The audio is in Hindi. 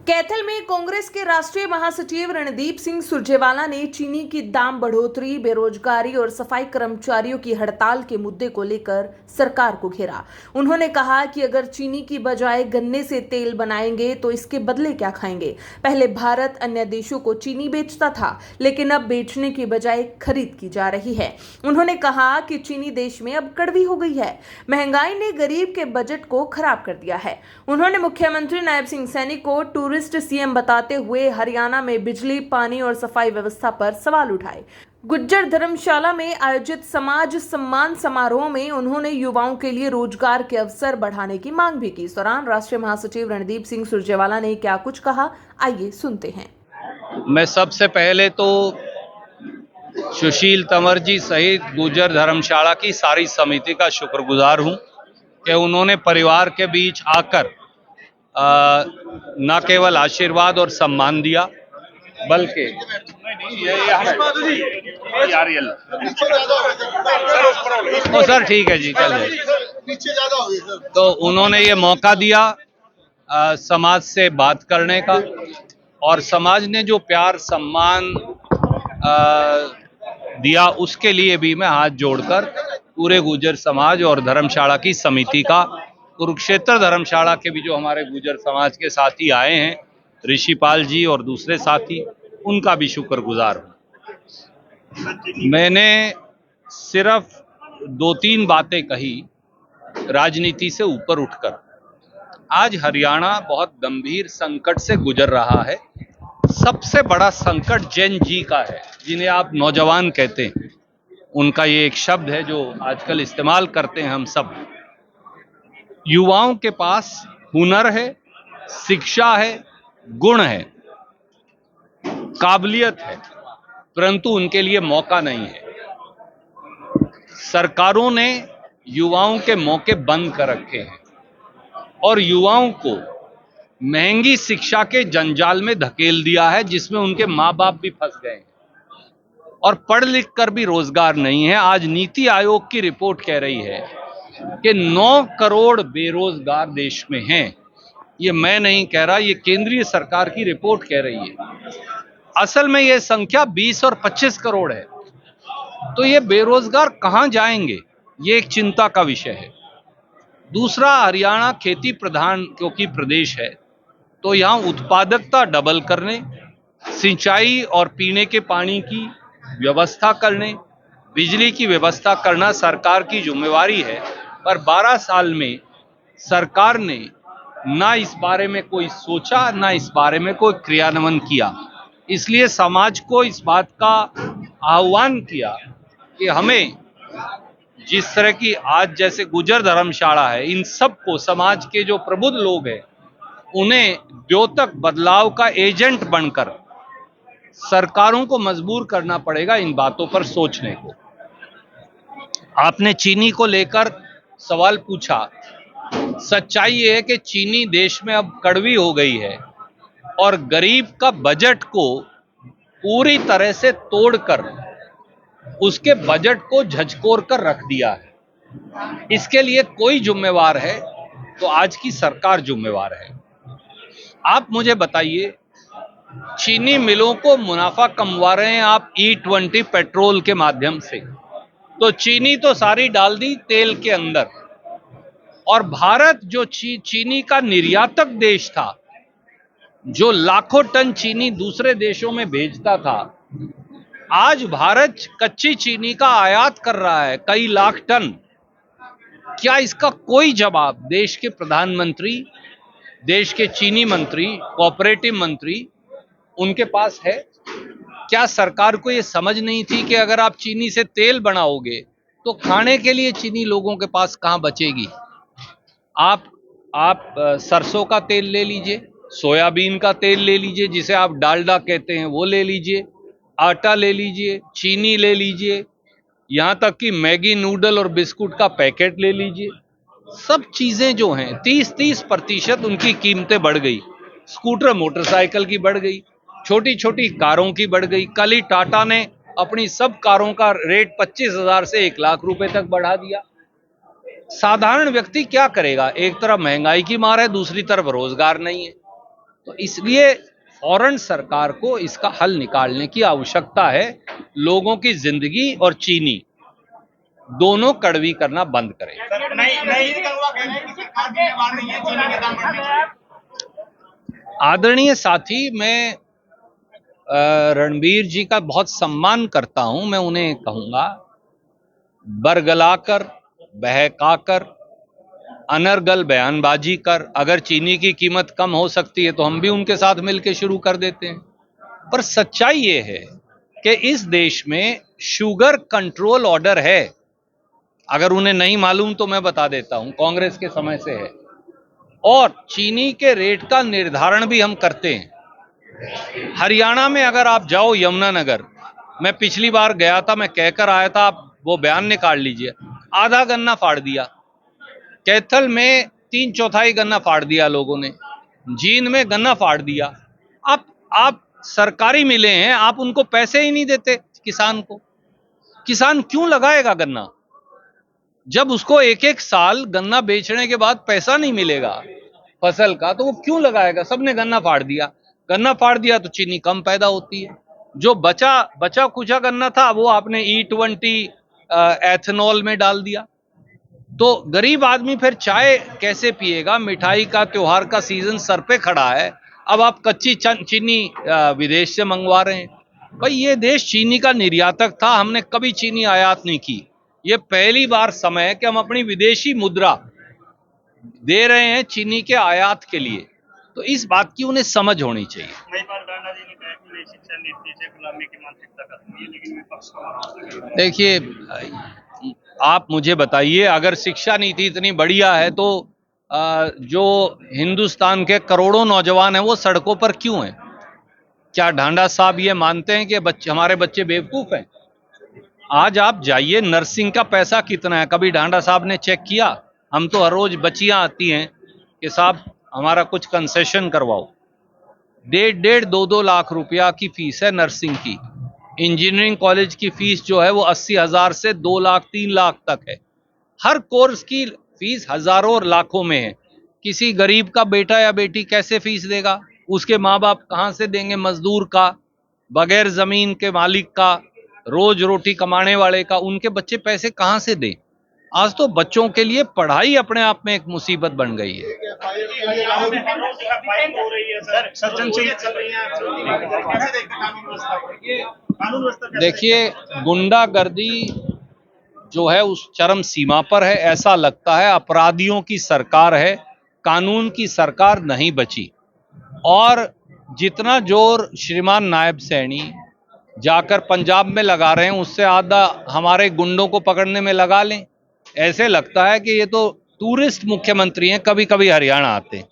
कैथल में कांग्रेस के राष्ट्रीय महासचिव रणदीप सिंह सुरजेवाला ने चीनी की दाम बढ़ोतरी, बेरोजगारी और सफाई कर्मचारियों की हड़ताल के मुद्दे को लेकर सरकार को घेरा। उन्होंने कहा कि अगर चीनी की बजाय गन्ने से तेल बनाएंगे तो इसके बदले क्या खाएंगे। पहले भारत अन्य देशों को चीनी बेचता था, लेकिन अब बेचने की बजाय खरीद की जा रही है। उन्होंने कहा कि चीनी देश में अब कड़वी हो गई है। महंगाई ने गरीब के बजट को खराब कर दिया है। उन्होंने मुख्यमंत्री नायब सिंह सैनी को टूरिस्ट सीएम बताते हुए हरियाणा में बिजली, पानी और सफाई व्यवस्था पर सवाल उठाए। गुज्जर धर्मशाला में आयोजित समाज सम्मान समारोह में उन्होंने युवाओं के लिए रोजगार के अवसर बढ़ाने की मांग भी की। इस दौरान राष्ट्रीय महासचिव रणदीप सिंह सुरजेवाला ने क्या कुछ कहा, आइए सुनते हैं। मैं सबसे पहले तो सुशील तंवर जी सहित गुज्जर धर्मशाला की सारी समिति का शुक्रगुजार हूं कि उन्होंने परिवार के बीच आकर न केवल आशीर्वाद और सम्मान दिया, बल्कि सर ठीक है जी, चल जाए। तो उन्होंने ये मौका दिया समाज से बात करने का, और समाज ने जो प्यार सम्मान दिया उसके लिए भी मैं हाथ जोड़कर पूरे गुर्जर समाज और धर्मशाला की समिति का, कुरुक्षेत्र धर्मशाला के भी जो हमारे गुर्जर समाज के साथी आए हैं, ऋषिपाल जी और दूसरे साथी, उनका भी शुक्रगुजार हूं। मैंने सिर्फ 2-3 बातें कही राजनीति से ऊपर उठकर। आज हरियाणा बहुत गंभीर संकट से गुजर रहा है। सबसे बड़ा संकट जेन जी का है, जिन्हें आप नौजवान कहते हैं। उनका ये एक शब्द है जो आजकल इस्तेमाल करते हैं हम सब। युवाओं के पास हुनर है, शिक्षा है, गुण है, काबिलियत है, परंतु उनके लिए मौका नहीं है। सरकारों ने युवाओं के मौके बंद कर रखे हैं और युवाओं को महंगी शिक्षा के जंजाल में धकेल दिया है, जिसमें उनके मां बाप भी फंस गए हैं और पढ़ लिख कर भी रोजगार नहीं है। आज नीति आयोग की रिपोर्ट कह रही है कि 9 करोड़ बेरोजगार देश में हैं। ये मैं नहीं कह रहा, ये केंद्रीय सरकार की रिपोर्ट कह रही है। असल में यह संख्या 20 और 25 करोड़ है। तो ये बेरोजगार कहां जाएंगे, ये एक चिंता का विषय है। दूसरा, हरियाणा खेती प्रधान क्योंकि प्रदेश है, तो यहां उत्पादकता डबल करने, सिंचाई और पीने के पानी की व्यवस्था करने, बिजली की व्यवस्था करना सरकार की जिम्मेवारी है। पर 12 साल में सरकार ने ना इस बारे में कोई सोचा, ना इस बारे में कोई क्रियान्वयन किया। इसलिए समाज को इस बात का आह्वान किया कि हमें जिस तरह की आज जैसे गुर्जर धर्मशाला है, इन सबको, समाज के जो प्रबुद्ध लोग हैं, उन्हें द्योतक बदलाव का एजेंट बनकर सरकारों को मजबूर करना पड़ेगा इन बातों पर सोचने को। आपने चीनी को लेकर सवाल पूछा। सच्चाई ये है कि चीनी देश में अब कड़वी हो गई है और गरीब का बजट को पूरी तरह से तोड़कर उसके बजट को झकझोर कर रख दिया है। इसके लिए कोई जिम्मेवार है तो आज की सरकार जिम्मेवार है। आप मुझे बताइए, चीनी मिलों को मुनाफा कमवा रहे हैं आप E20 पेट्रोल के माध्यम से, तो चीनी तो सारी डाल दी तेल के अंदर। और भारत जो चीनी का निर्यातक देश था, जो लाखों टन चीनी दूसरे देशों में भेजता था, आज भारत कच्ची चीनी का आयात कर रहा है कई लाख टन। क्या इसका कोई जवाब देश के प्रधानमंत्री, देश के चीनी मंत्री, कोऑपरेटिव मंत्री, उनके पास है? क्या सरकार को यह समझ नहीं थी कि अगर आप चीनी से तेल बनाओगे तो खाने के लिए चीनी लोगों के पास कहां बचेगी? आप सरसों का तेल ले लीजिए, सोयाबीन का तेल ले लीजिए, जिसे आप डालडा कहते हैं, वो ले लीजिए, आटा ले लीजिए, चीनी ले लीजिए, यहां तक कि मैगी नूडल और बिस्कुट का पैकेट ले लीजिए। सब चीजें जो हैं 30% उनकी कीमतें बढ़ गई। स्कूटर मोटरसाइकिल की बढ़ गई, छोटी छोटी कारों की बढ़ गई। कल ही टाटा ने अपनी सब कारों का रेट 25,000 से 1 लाख रुपए तक बढ़ा दिया। साधारण व्यक्ति क्या करेगा? एक तरफ महंगाई की मार है, दूसरी तरफ रोजगार नहीं है। तो इसलिए फौरन सरकार को इसका हल निकालने की आवश्यकता है। लोगों की जिंदगी और चीनी दोनों कड़वी करना बंद करें। आदरणीय साथी, मैं रणबीर जी का बहुत सम्मान करता हूं। मैं उन्हें कहूंगा, बरगलाकर, बहकाकर, अनर्गल बयानबाजी कर, अगर चीनी की कीमत कम हो सकती है तो हम भी उनके साथ मिलकर शुरू कर देते हैं। पर सच्चाई ये है कि इस देश में शुगर कंट्रोल ऑर्डर है। अगर उन्हें नहीं मालूम तो मैं बता देता हूं, कांग्रेस के समय से है। और चीनी के रेट का निर्धारण भी हम करते हैं। हरियाणा में अगर आप जाओ, यमुनानगर, मैं पिछली बार गया था, मैं कहकर आया था, आप वो बयान निकाल लीजिए। आधा गन्ना फाड़ दिया, कैथल में 3/4 गन्ना फाड़ दिया लोगों ने, जींद में गन्ना फाड़ दिया। आप सरकारी मिले हैं, आप उनको पैसे ही नहीं देते किसान को। किसान क्यों लगाएगा गन्ना जब उसको एक एक साल गन्ना बेचने के बाद पैसा नहीं मिलेगा फसल का? तो वो क्यों लगाएगा? सबने गन्ना फाड़ दिया। गन्ना फाड़ दिया तो चीनी कम पैदा होती है। जो बचा कुचा गन्ना था वो आपने E20 एथेनॉल में डाल दिया। तो गरीब आदमी फिर चाय कैसे पिएगा? मिठाई का त्योहार का सीजन सर पे खड़ा है, अब आप कच्ची चीनी विदेश से मंगवा रहे हैं। भाई, ये देश चीनी का निर्यातक था, हमने कभी चीनी आयात नहीं की। ये पहली बार समय है कि हम अपनी विदेशी मुद्रा दे रहे हैं चीनी के आयात के लिए। तो इस बात की उन्हें समझ होनी चाहिए। देखिए, आप मुझे बताइए, अगर शिक्षा नीति इतनी बढ़िया है तो जो हिंदुस्तान के करोड़ों नौजवान हैं वो सड़कों पर क्यों हैं? क्या ढांडा साहब ये मानते हैं कि हमारे बच्चे बेवकूफ हैं? आज आप जाइए, नर्सिंग का पैसा कितना है, कभी ढांडा साहब ने चेक किया? हम तो हर रोज बच्चियां आती हैं कि साहब हमारा कुछ कंसेशन करवाओ। 1.5-2 लाख रुपया की फीस है नर्सिंग की। इंजीनियरिंग कॉलेज की फीस जो है वो 80,000 से 2 लाख 3 लाख तक है। हर कोर्स की फीस हजारों और लाखों में है। किसी गरीब का बेटा या बेटी कैसे फीस देगा? उसके माँ बाप कहां से देंगे? मजदूर का, बगैर जमीन के मालिक का, रोज रोटी कमाने वाले का, उनके बच्चे पैसे कहां से दें? आज तो बच्चों के लिए पढ़ाई अपने आप में एक मुसीबत बन गई है। देखिए, गुंडागर्दी जो है उस चरम सीमा पर है। ऐसा लगता है अपराधियों की सरकार है, कानून की सरकार नहीं बची। और जितना जोर श्रीमान नायब सैनी जाकर पंजाब में लगा रहे हैं, उससे आधा हमारे गुंडों को पकड़ने में लगा लें। ऐसे लगता है कि ये तो टूरिस्ट मुख्यमंत्री हैं, कभी कभी हरियाणा आते हैं।